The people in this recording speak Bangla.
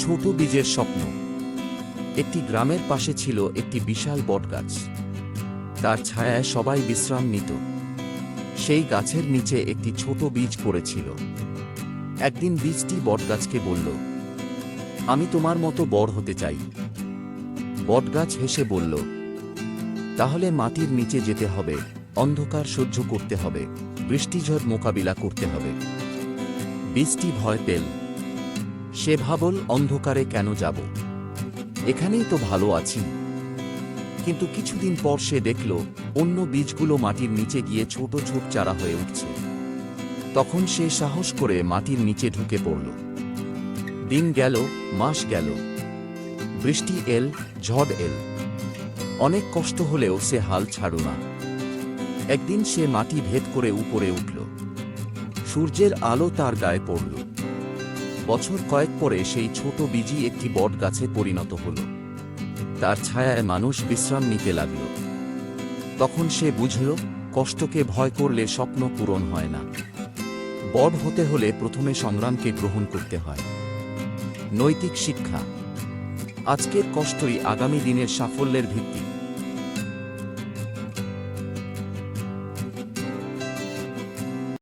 ছোট বীজের স্বপ্ন। একটি গ্রামের পাশে ছিল একটি বিশাল বটগাছ। তার ছায়ায় সবাই বিশ্রাম নিত। সেই গাছের নিচে একটি ছোট বীজ পড়েছিল। একদিন বীজটি বটগাছকে বলল, আমি তোমার মতো বড় হতে চাই। বটগাছ হেসে বলল, তাহলে মাটির নিচে যেতে হবে, অন্ধকার সহ্য করতে হবে, বৃষ্টিঝড় মোকাবিলা করতে হবে। বীজটি ভয় পেল। সে ভাবল, অন্ধকারে কেন যাব? এখানেই তো ভালো আছি। কিন্তু কিছুদিন পর সে দেখল অন্য বীজগুলো মাটির নিচে গিয়ে ছোট ছোট চারা হয়ে উঠছে। তখন সে সাহস করে মাটির নিচে ঢুকে পড়ল। দিন গেল, মাস গেল, বৃষ্টি এল, ঝড় এল। অনেক কষ্ট হলেও সে হাল ছাড়ল না। একদিন সে মাটি ভেদ করে উপরে উঠল। সূর্যের আলো তার গায়ে পড়ল। বছর কয়েক পরে সেই ছোট বীজই একটি বট গাছে পরিণত হল। তার ছায়ায় মানুষ বিশ্রাম নিতে লাগল। তখন সে বুঝল, কষ্টকে ভয় করলে স্বপ্ন পূরণ হয় না। বড় হতে হলে প্রথমে সংগ্রামকে গ্রহণ করতে হয়। নৈতিক শিক্ষা। আজকের কষ্টই আগামী দিনের সাফল্যের ভিত্তি।